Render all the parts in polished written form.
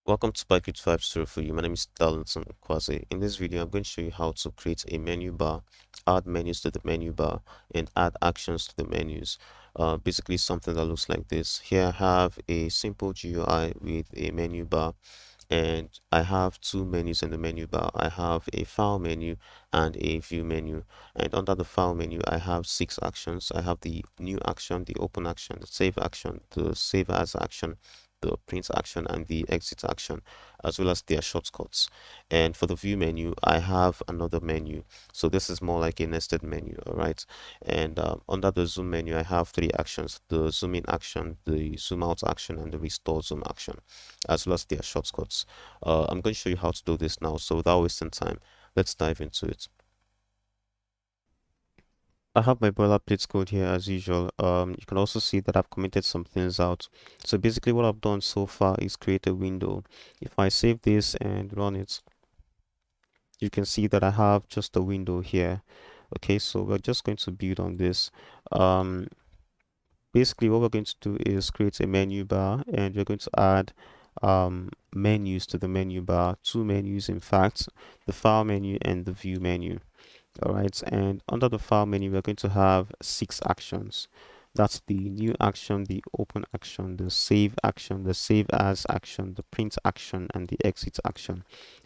Welcome to PyQt5 tutorial for you. My name is Darlington Kwasi. In this video, I'm going to show you how to create a menu bar, add menus to the menu bar, and add actions to the menus. Basically something that looks like this. Here I have a simple GUI with a menu bar, and I have two menus in the menu bar. I have a file menu and a view menu, and under the file menu I have 6 actions. I have the new action, the open action, the save action, the save as action, the print action, and the exit action, as well as their shortcuts. And for the view menu I have another menu, so this is more like a nested menu. All right, and under the zoom menu I have 3 actions: the zoom in action, the zoom out action, and the restore zoom action, as well as their shortcuts. I'm going to show you how to do this now, so without wasting time, let's dive into it. I have my boilerplate code here as usual. You can also see that I've commented some things out. So basically what I've done so far is create a window. If I save this and run it, you can see that I have just a window here. Okay, so we're just going to build on this. Um, Basically what we're going to do is create a menu bar, and we're going to add menus to the menu bar, 2 menus in fact, the file menu and the view menu. All right, and under the file menu we're going to have 6 actions. That's the new action, the open action, the save action, the save as action, the print action, and the exit action.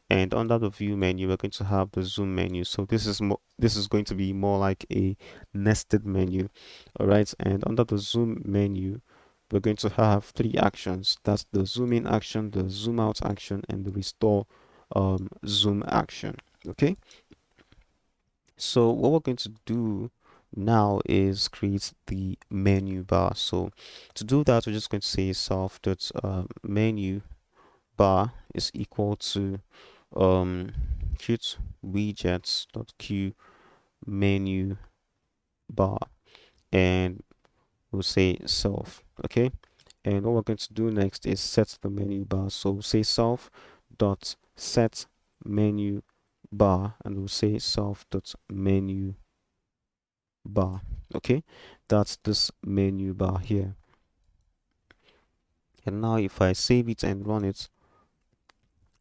And under the view menu we're going to have the zoom menu. So this is going to be more like a nested menu. All right, and under the zoom menu we're going to have 3 actions. That's the zoom in action, the zoom out action, and the restore zoom action. Okay, so what we're going to do now is create the menu bar. So to do that we're just going to say self.menu bar is equal to qt widgets.q menu bar, and we'll say self. Okay, and what we're going to do next is set the menu bar. So we'll say self dot set menu bar, and we'll say self dot menu bar. Okay, that's this menu bar here. And now if I save it and run it,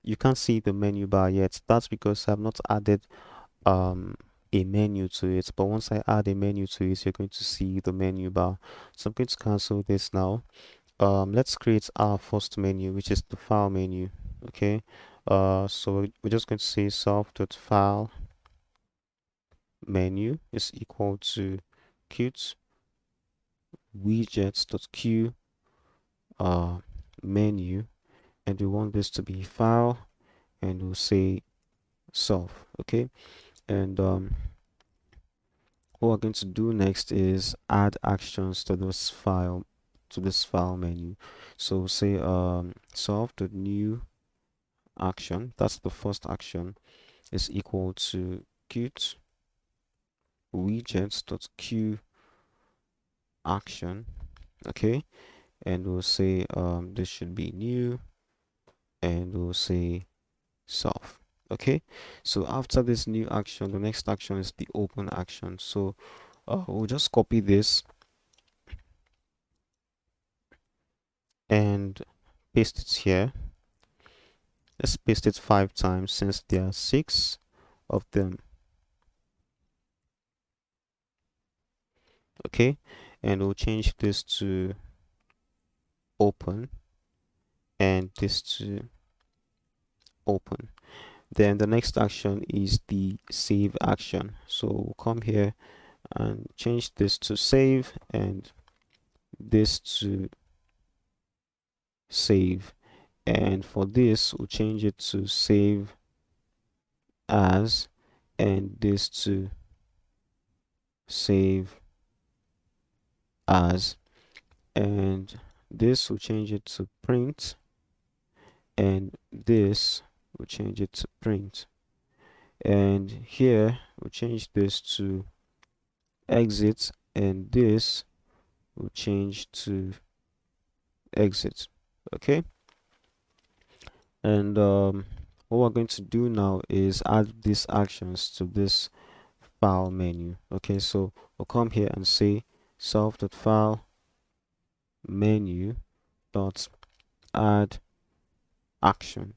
you can't see the menu bar yet. That's because I've not added a menu to it, but once I add a menu to it you're going to see the menu bar. So I'm going to cancel this now. Let's create our first menu, which is the file menu. Okay, so we're just going to say self.file menu is equal to qt widgets.q menu, and we want this to be file, and we'll say self. Okay, and what we're going to do next is add actions to this file menu. So we'll say self.new action, that's the first action, is equal to qt widgets.q action. Okay, and we'll say this should be new, and we'll say self. Okay, so after this new action the next action is the open action. So we'll just copy this and paste it here. Let's paste it 5 times since there are 6 of them. Okay, and we'll change this to open and this to open. Then the next action is the save action. So we'll come here and change this to save and this to save. And for this we'll change it to save as, and this to save as, and this will change it to print, and this will change it to print, and here we'll change this to exit, and this will change to exit. Okay, and what we're going to do now is add these actions to this file menu. Okay, so we'll come here and say self.file menu dot add action.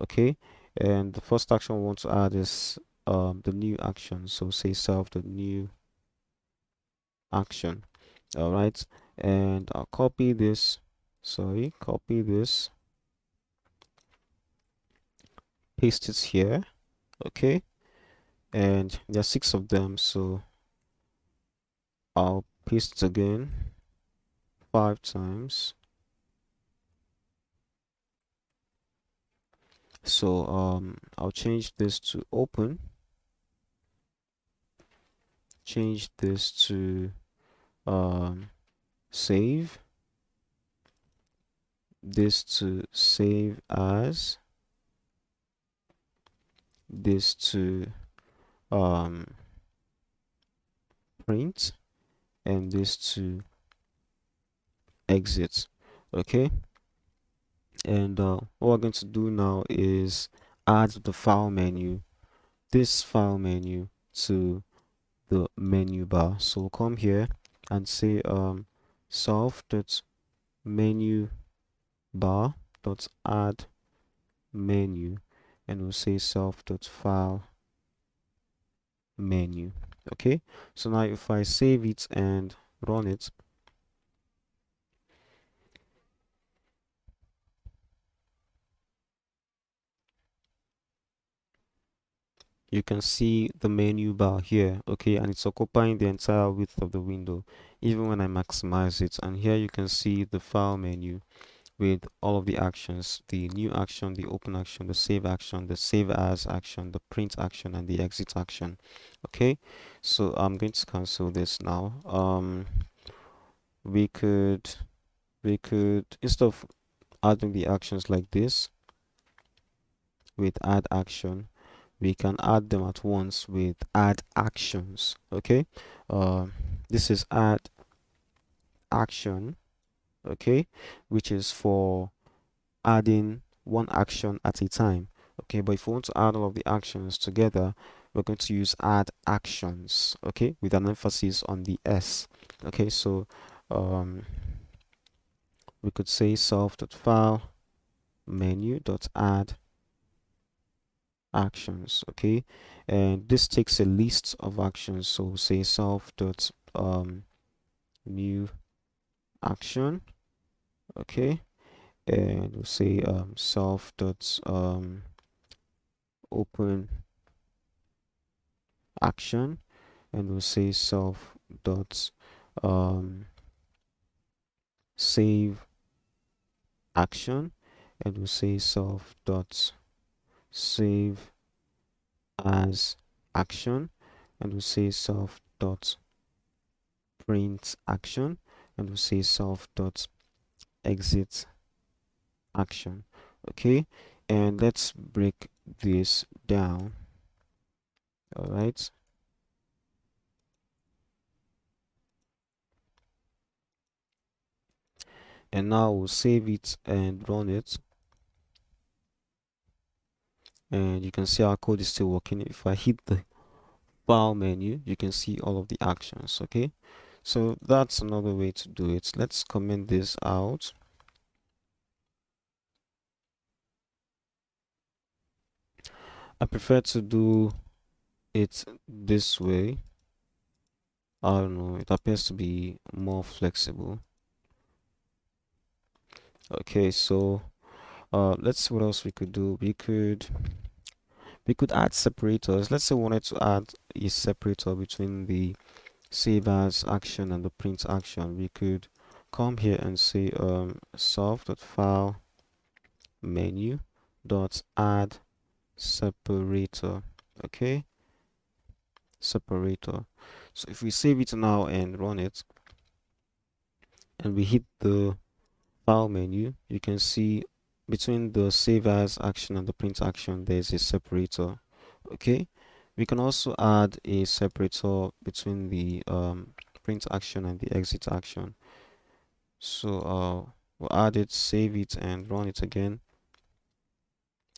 Okay, and the first action we want to add is the new action. So say self the new action. All right, and I'll copy this. Sorry, copy this, paste it here. Okay, and there are 6 of them, so I'll paste it again 5 times. So I'll change this to open, change this to save, this to save as, this to um print, and this to exit. Okay, and what we're going to do now is add the file menu, this file menu, to the menu bar. So we'll come here and say self dot menu bar dot add menu, and we'll say self dot file menu. Okay, so now if I save it and run it, you can see the menu bar here. Okay, and it's occupying the entire width of the window even when I maximize it. And here you can see the file menu with all of the actions: the new action, the open action, the save action, the save as action, the print action, and the exit action. Okay, so I'm going to cancel this now. We could instead of adding the actions like this with add action, we can add them at once with addActions. Okay, this is add action, okay, which is for adding one action at a time. Okay, but if we want to add all of the actions together, we're going to use addActions, okay, with an emphasis on the S. Okay, so we could say self.file menu.add actions. Okay, and this takes a list of actions, so we'll say self dot new action. Okay, and we'll say self dot open action, and we'll say self dot save action, and we'll say self dot save as action, and we'll say self dot print action, and we'll say self dot exit action. Okay, and let's break this down. All right, and now we'll save it and run it, and you can see our code is still working. If I hit the file menu, you can see all of the actions. Okay, so that's another way to do it. Let's comment this out. I prefer to do it this way. I don't know, it appears to be more flexible. Okay, so let's see what else we could do. We could add separators. Let's say we wanted to add a separator between the save as action and the print action. We could come here and say self.file menu dot add separator. Okay, separator. So if we save it now and run it, and we hit the file menu, you can see between the save as action and the print action there's a separator. Okay, we can also add a separator between the print action and the exit action. So we'll add it, save it, and run it again.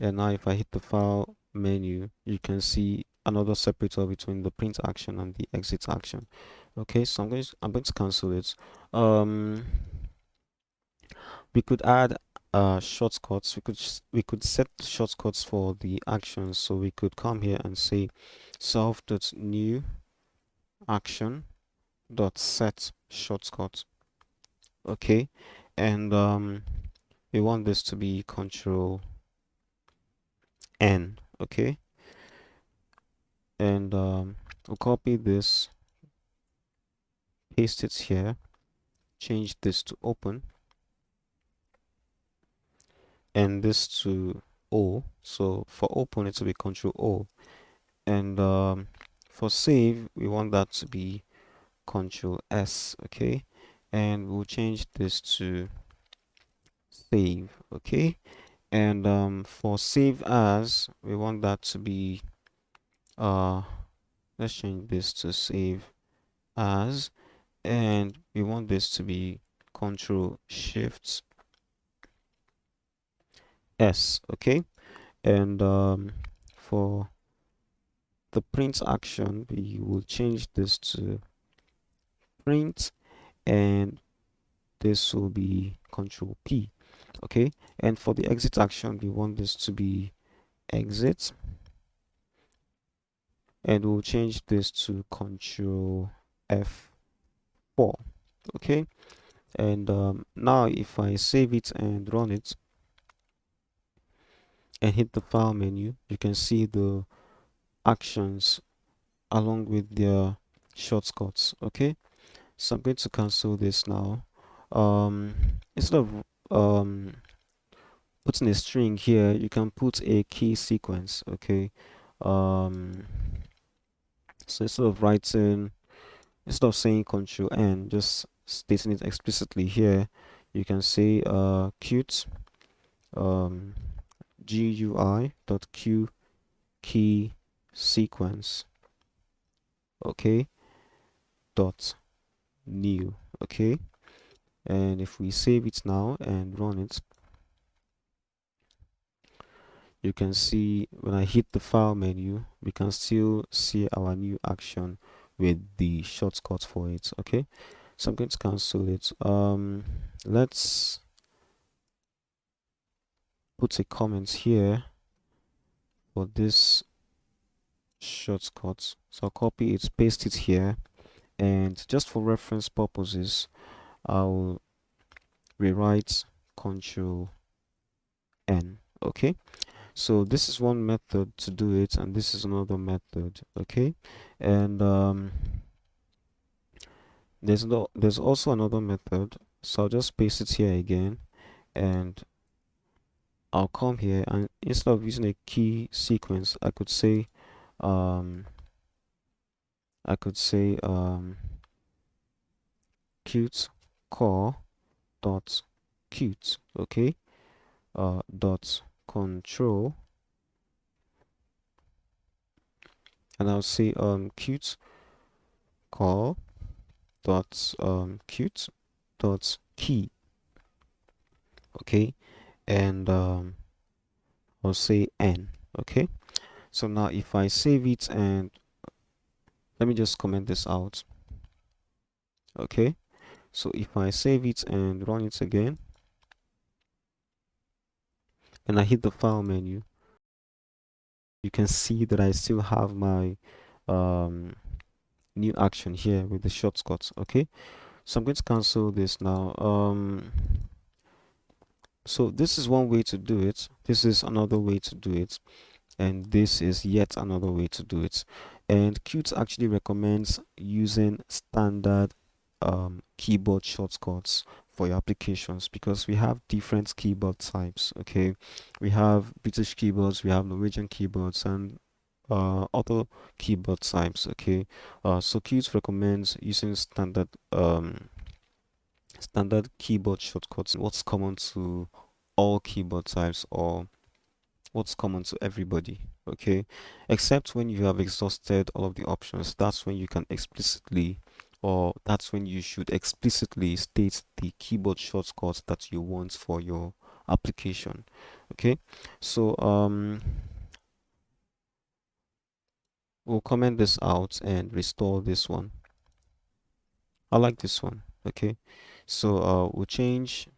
And now if I hit the file menu, you can see another separator between the print action and the exit action. Okay, so I'm going to cancel it. We could add shortcuts, we could set shortcuts for the actions. So we could come here and say self.new action dot set shortcut. Okay, and we want this to be control N. Okay, and we'll copy this, paste it here, change this to open, and this to O. So for open, it will be control O, and for save, we want that to be control S. Okay, and we'll change this to save. Okay, and for save as, we want that to be let's change this to save as, and we want this to be control shift S. Okay, and for the print action, we will change this to print, and this will be control P. Okay, and for the exit action, we want this to be exit, and we'll change this to control F4. Okay, and now if I save it and run it and hit the file menu, you can see the actions along with their shortcuts. Okay, so I'm going to cancel this now. Instead of putting a string here, you can put a key sequence. Okay, um so instead of saying control N, just stating it explicitly here, you can say qt GUI.Q key sequence. Okay, dot new. Okay, and if we save it now and run it, you can see when I hit the file menu, we can still see our new action with the shortcut for it. Okay, so I'm going to cancel it. Let's put a comment here for this shortcut. So I'll copy it, paste it here, and just for reference purposes, I'll rewrite control N. Okay, so this is one method to do it, and this is another method. Okay, and there's also another method, so I'll just paste it here again, and I'll come here, and instead of using a key sequence, I could say qt core dot qt. Okay, dot control, and I'll say qt core dot qt dot key. Okay, and I'll say N. Okay, so now if I save it, and let me just comment this out. Okay, so if I save it and run it again, and I hit the file menu, you can see that I still have my new action here with the shortcuts. Okay, so I'm going to cancel this now. So this is one way to do it, this is another way to do it, and this is yet another way to do it. And Qt actually recommends using standard keyboard shortcuts for your applications, because we have different keyboard types. Okay, we have British keyboards, we have Norwegian keyboards, and other keyboard types. Okay, so Qt recommends using standard keyboard shortcuts, what's common to all keyboard types, or what's common to everybody. Okay, except when you have exhausted all of the options, that's when you can explicitly, or that's when you should explicitly state the keyboard shortcuts that you want for your application. Okay, so we'll comment this out and restore this one. I like this one. Okay, so we'll change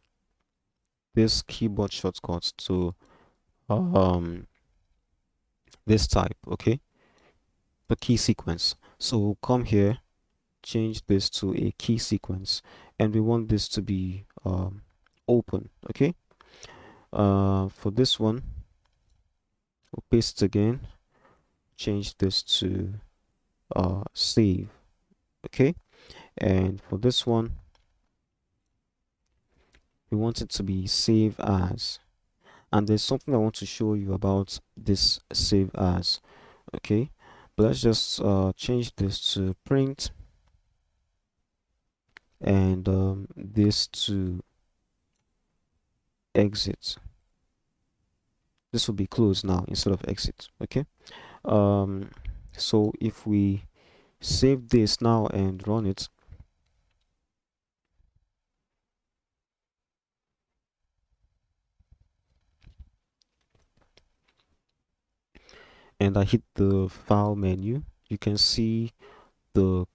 this keyboard shortcut to this type, okay, the key sequence. So we'll come here, change this to a key sequence, and we want this to be open, okay. For this one, we'll paste it again, change this to save, okay. And for this one, we want it to be save as. And there's something I want to show you about this save as, okay. But let's just change this to print, and this to exit. This will be closed now instead of exit, okay. So if we save this now and run it, and I hit the file menu, you can see the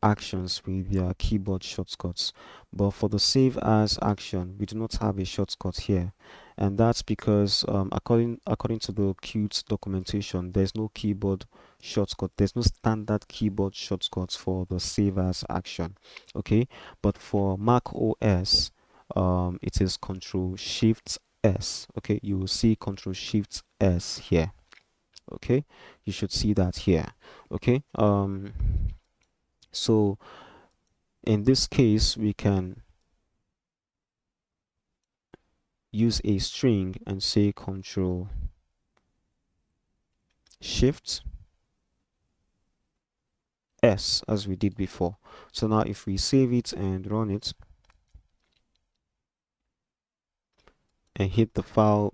actions with their keyboard shortcuts. But for the save as action, we do not have a shortcut here, and that's because according to the Qt documentation, there's no keyboard shortcut. There's no standard keyboard shortcut for the save as action, okay. But for Mac OS, it is Control Shift S, okay. You will see Control Shift S here, okay. You should see that here, okay. So in this case, we can use a string and say Control Shift S as we did before. So now if we save it and run it and hit the file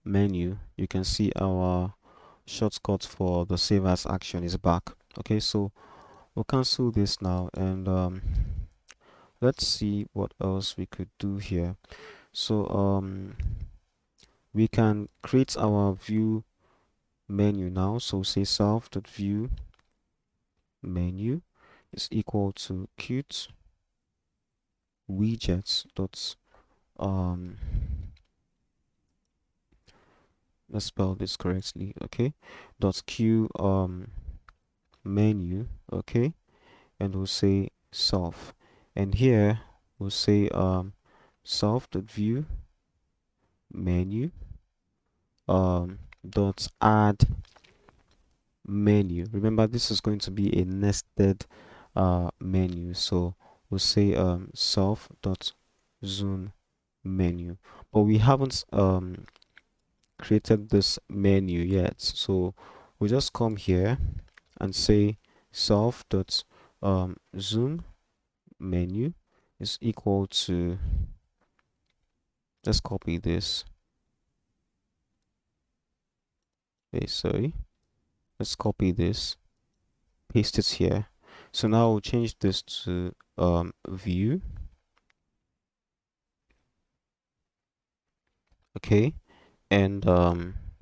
menu, you can see our shortcut for the save as action is back, okay. So we'll cancel this now, and let's see what else we could do here. So we can create our view menu now. So say self.view menu is equal to Qt widgets dot let's spell this correctly, okay, dot q menu, okay, and we'll say self, and here we'll say self.view menu dot add menu. Remember, this is going to be a nested menu, so we'll say self dot zoom menu, but we haven't created this menu yet, so we'll just come here and say self dot zoom menu is equal to, let's copy this, sorry, let's copy this, paste it here. So now we'll change this to view, okay, and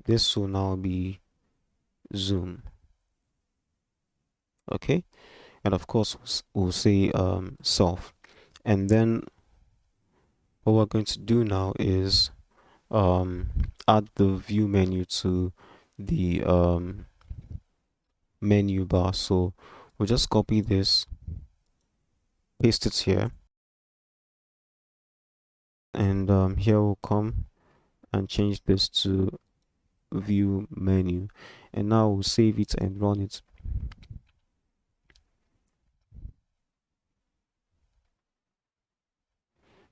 this will now be zoom, okay, and of course we'll say self, and then what we're going to do now is add the view menu to the menu bar. So we'll just copy this, paste it here, and here we'll come and change this to view menu, and now we'll save it and run it.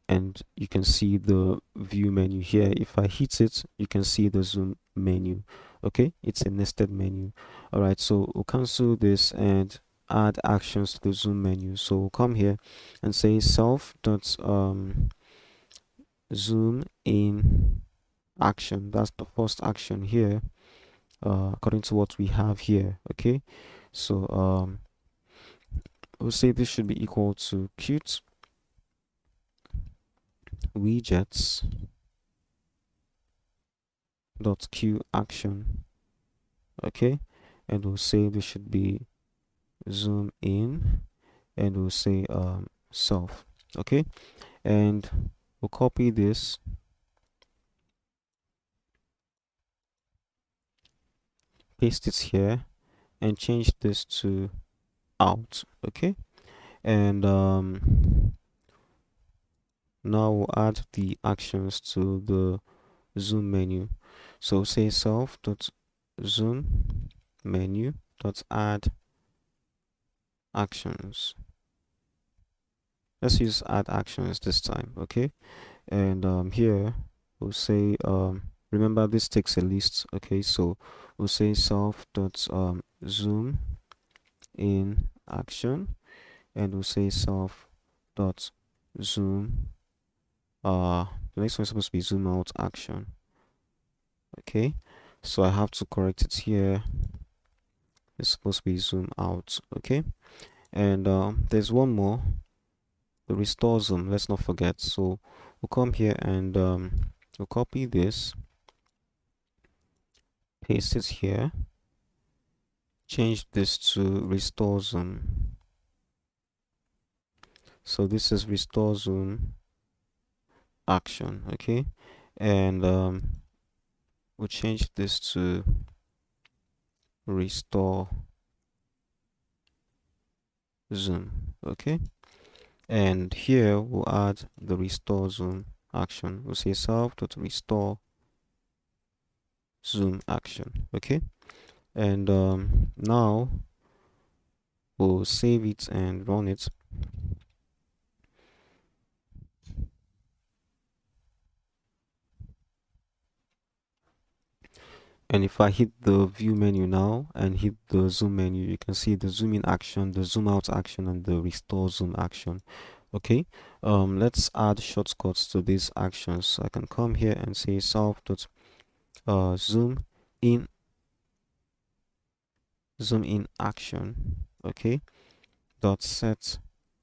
And you can see the view menu here. If I hit it, you can see the zoom menu, okay. It's a nested menu. All right, so we'll cancel this and add actions to the zoom menu. So we'll come here and say self dot zoom in action. That's the first action here, according to what we have here, okay. So we'll say this should be equal to Qt widgets dot q action, okay, and we'll say this should be zoom in, and we'll say self, okay. And we'll copy this, paste it here, and change this to out. Okay, and now we'll add the actions to the zoom menu. So say self dot zoom menu dot add actions. Let's use add actions this time. Okay, and here we'll say remember this takes a list. Okay, so we'll say self dot zoom in action, and we'll say self dot zoom the next one is supposed to be zoom out action. Okay, so I have to correct it here. It's supposed to be zoom out. Okay, and there's one more, the restore zoom. Let's not forget. So we'll come here and we'll copy this, paste it here, change this to restore zoom. So this is restore zoom action. Okay, and we'll change this to restore zoom. Okay, and here we'll add the restore zoom action. We'll say self.restore zoom action. Okay, and now we'll save it and run it. And if I hit the view menu now and hit the zoom menu, you can see the zoom in action, the zoom out action, and the restore zoom action. Okay, let's add shortcuts to these actions. So I can come here and say zoom in action. Okay, dot set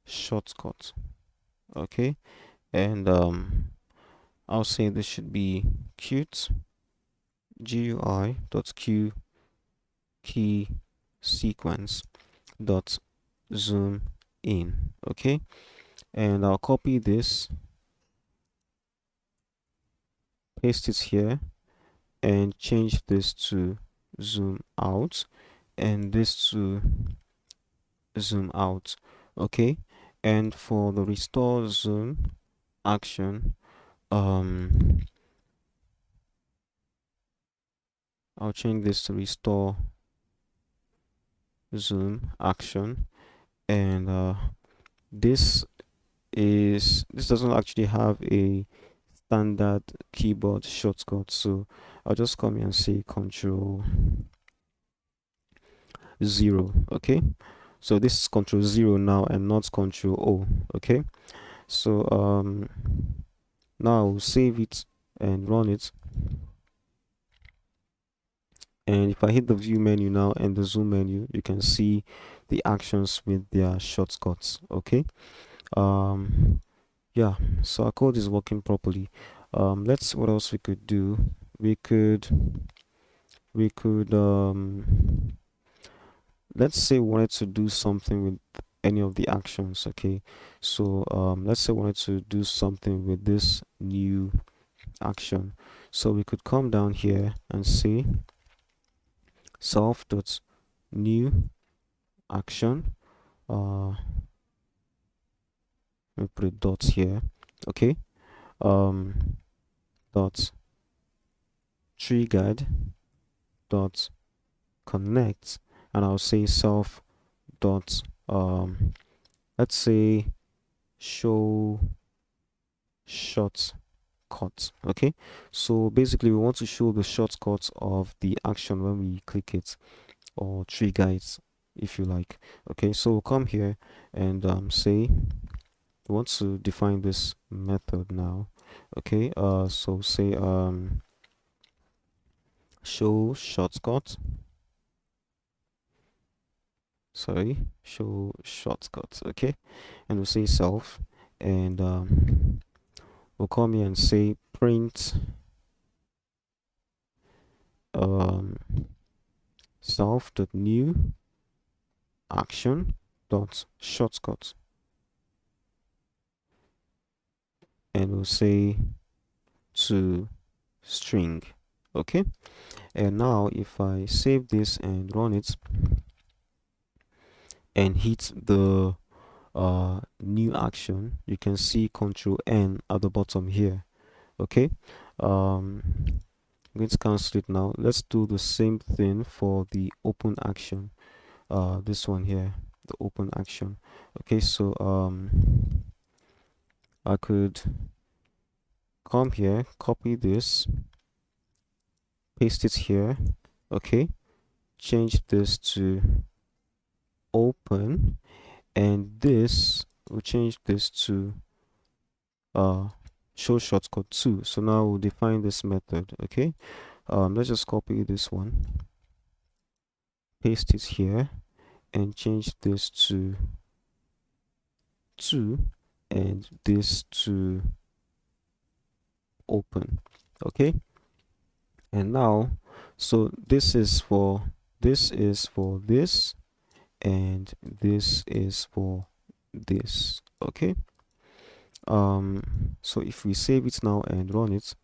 shortcut. Okay, and I'll say this should be Qt GUI dot Q key sequence dot zoom in. Okay, and I'll copy this, paste it here, and change this to zoom out and this to zoom out. Okay, and for the restore zoom action, I'll change this to restore zoom action, and this doesn't actually have a standard keyboard shortcut, so I'll just come here and say Control 0. Okay, so this is Control 0 now and not Control O. Okay, so now I'll save it and run it, and if I hit the view menu now and the zoom menu, you can see the actions with their shortcuts. Okay, yeah, so our code is working properly. Let's what else we could do. We could let's say we wanted to do something with any of the actions. Okay, so let's say we wanted to do something with this new action, so we could come down here and say self dot new action. Let me put a dot here. Okay, dot triggered dot connect, and I'll say self dot let's say show shortcut. Okay, so basically we want to show the shortcut of the action when we click it or trigger it, if you like. Okay, so we'll come here and say we want to define this method now. Okay, so say show shortcut, show shortcut. Okay, and we'll say self, and we'll come here and say print self dot new action dot shortcut. and we'll say to string. Okay, and now if I save this and run it and hit the new action, you can see Control N at the bottom here. Okay, I'm going to cancel it now. Let's do the same thing for the open action. This one here, the open action. Okay, so I could come here, copy this, paste it here. Okay, change this to open, and this we'll change this to show shortcut 2. So now we'll define this method. Okay, let's just copy this one, paste it here, and change this to 2 and this to open. Okay, and now so this is for this, and this is for this. Okay, so if we save it now and run it,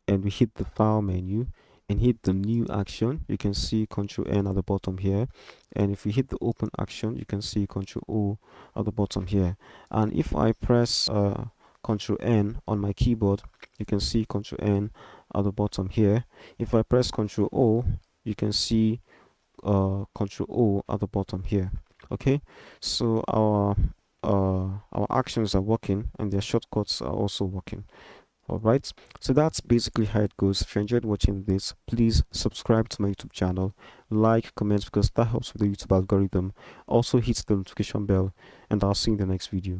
and we hit the file menu and hit the new action, you can see Control N at the bottom here. And if we hit the open action, you can see Control O at the bottom here. And if I press Control N on my keyboard, you can see Control N at the bottom here. If I press Control O, you can see Control O at the bottom here. Okay, so our actions are working and their shortcuts are also working. Alright, so that's basically how it goes. If you enjoyed watching this, please subscribe to my YouTube channel, like, comment, because that helps with the YouTube algorithm. Also hit the notification bell, and I'll see you in the next video.